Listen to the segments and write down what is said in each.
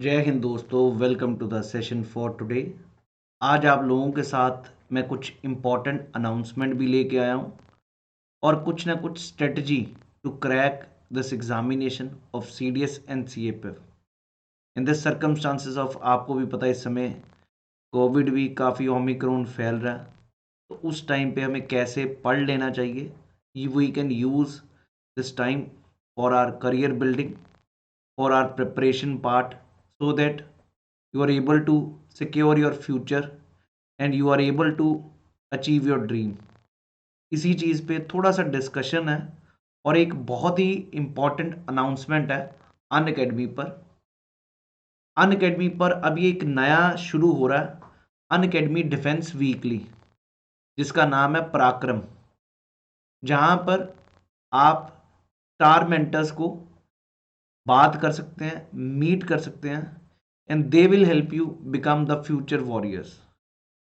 जय हिंद दोस्तों, welcome to the session for today. आज आप लोगों के साथ मैं कुछ इम्पॉर्टेंट अनाउंसमेंट भी लेके आया हूँ और कुछ ना कुछ strategy to crack this examination of CDS and CAPF in this circumstances of. आपको भी पता है इस समय कोविड भी काफ़ी ओमिक्रॉन फैल रहा है, तो उस टाइम पे हमें कैसे पढ़ लेना चाहिए। We can use this time for our career building, for our preparation part, so that you are able to secure your future and you are able to achieve your dream। इसी चीज़ पे थोड़ा सा डिस्कशन है और एक बहुत ही important announcement है Unacademy पर। अनअकैडमी पर अभी एक नया शुरू हो रहा है, अनअकैडमी डिफेंस वीकली, जिसका नाम है पराक्रम, जहाँ पर आप स्टार मेंटर्स को बात कर सकते हैं, मीट कर सकते हैं, and they will help you become the future warriors,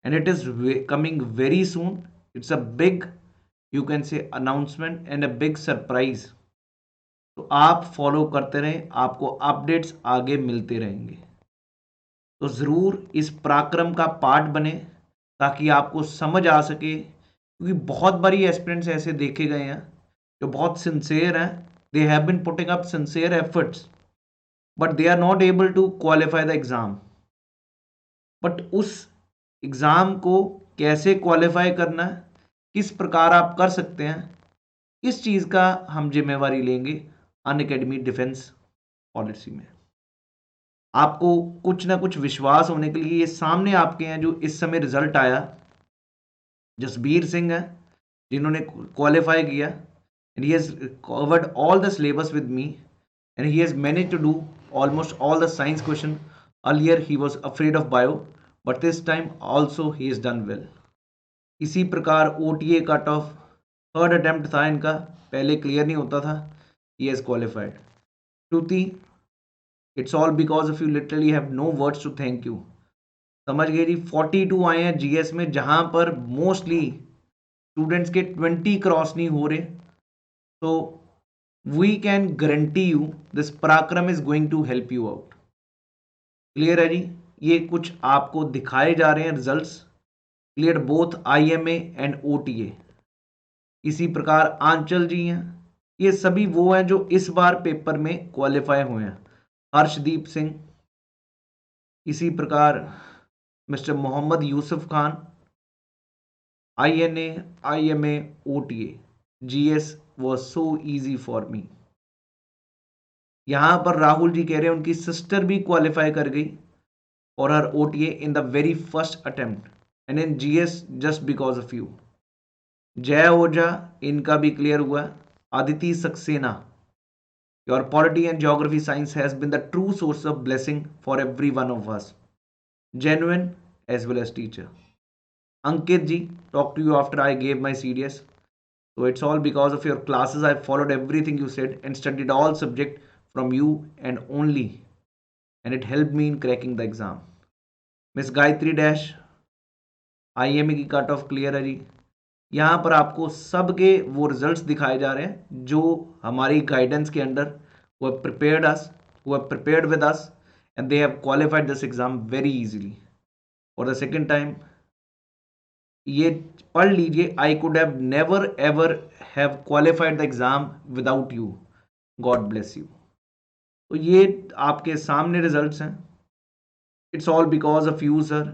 and it is coming very soon. It's a big, you can say announcement and a big surprise. तो आप फॉलो करते रहें, आपको अपडेट्स आगे मिलते रहेंगे। तो ज़रूर इस पराक्रम का पार्ट बने ताकि आपको समझ आ सके, क्योंकि बहुत बारी एस्पिरेंट्स ऐसे देखे गए हैं जो बहुत सिंसेयर हैं, they have been putting up sincere efforts but they are not able to qualify the exam. But उस एग्ज़ाम को कैसे क्वालिफाई करना है, किस प्रकार आप कर सकते हैं, इस चीज़ का हम जिम्मेवारी लेंगे अनअकैडमी डिफेंस पॉलिसी में। आपको कुछ ना कुछ विश्वास होने के लिए ये सामने आपके हैं जो इस समय रिजल्ट आया, जसबीर सिंह है जिन्होंने क्वालिफाई किया, and he has covered all the syllabus with me and he has managed to do almost all the science question. Earlier he was afraid of bio, but this time also he has done well। इसी प्रकार OTA cut off third attempt था इनका, पहले clear नहीं होता था, he has qualified। Shruti, it's all because of you, literally have no words to thank you. समझ गए जी, 42 आए हैं GS में, जहां पर मोस्टली स्टूडेंट्स के 20 क्रॉस नहीं हो रहे। तो we can guarantee you this Parakram is going to help you out. Clear है जी, ये कुछ आपको दिखाए जा रहे हैं results, clear both IMA and OTA। इसी प्रकार आंचल जी हैं, ये सभी वो हैं जो इस बार पेपर में क्वालिफाई हुए हैं। हर्षदीप सिंह, इसी प्रकार mister Mohammad Yusuf Khan, INA, IMA, OTA, GS was so easy for me। यहां पर राहुल जी कह रहे हैं उनकी सिस्टर भी क्वालिफाई कर गई और हर OTA in the very first attempt and in GS just because of you. Jay Ojha, इनका भी क्लियर हुआ। Aditi Saxena, your polity and geography science has been the true source of blessing for every one of us, genuine as well as teacher. Ankit ji, talk to you after I gave my CDS. So it's all because of your classes. I followed everything you said and studied all subject from you and only, and it helped me in cracking the exam। Miss Gayatri Dash, IMA की cut off clear है जी। यहाँ पर आपको सबके वो results दिखाए जा रहे हैं जो हमारी गाइडेंस के अंडर वो प्रिपेयर्ड अस, वो prepared with us, and they have qualified this exam very easily for the second time. ये पढ़ लीजिए, I could have never ever have qualified the exam without you, God bless you. तो ये आपके सामने results हैं, it's all because of you sir.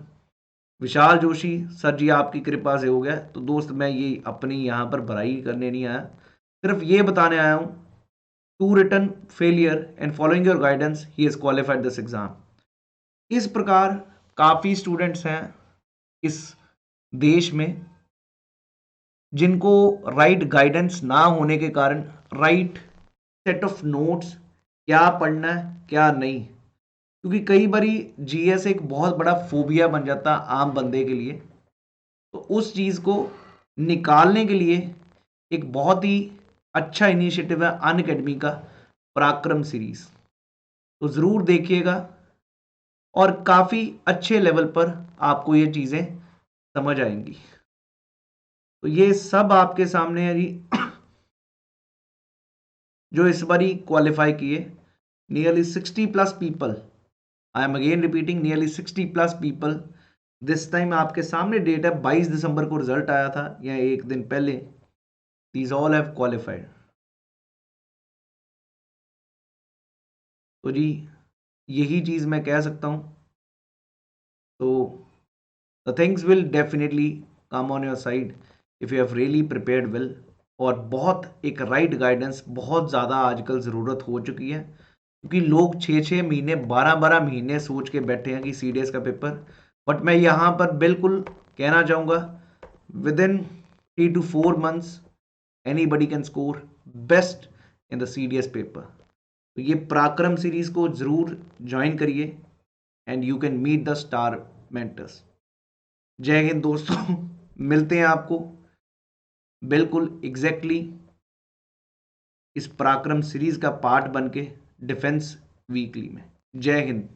Vishal Joshi, sir ji आपकी कृपा से हो गया। तो दोस्त मैं ये अपनी यहाँ पर भराई करने नहीं आया, सिर्फ ये बताने आया हूँ, to return failure and following your guidance he has qualified this exam. इस प्रकार काफ़ी स्टूडेंट्स हैं इस देश में जिनको राइट गाइडेंस ना होने के कारण, राइट सेट ऑफ नोट्स, क्या पढ़ना है क्या नहीं, क्योंकि कई बारी GS एक बहुत बड़ा फोबिया बन जाता है आम बंदे के लिए। तो उस चीज़ को निकालने के लिए एक बहुत ही अच्छा इनिशिएटिव है अनअकैडमी का पराक्रम सीरीज। तो ज़रूर देखिएगा और काफ़ी अच्छे लेवल पर आपको ये चीज़ें समझ आएंगी। तो ये सब आपके सामने है जी, जो इस बारी क्वालिफाई किए, nearly 60+ people I am again repeating, nearly 60+ people. This time आपके सामने डेट है, 22 दिसंबर को रिजल्ट आया था या एक दिन पहले। These all have qualified. तो जी यही चीज़ मैं कह सकता हूँ। तो the things will definitely come on your side if you have really prepared well. और बहुत एक राइट गाइडेंस बहुत ज़्यादा आजकल ज़रूरत हो चुकी है, क्योंकि लोग 6-6 महीने 12-12 महीने सोच के बैठे हैं कि CDS का पेपर। बट मैं यहाँ पर बिल्कुल कहना चाहूँगा, within 3 to 4 months anybody can score best in the CDS paper. तो ये पराक्रम सीरीज को ज़रूर ज्वाइन करिए and you can meet the star mentors. जय हिंद दोस्तों। मिलते हैं आपको बिल्कुल एग्जैक्टली इस पराक्रम सीरीज का पार्ट बन के डिफेंस वीकली में। जय हिंद।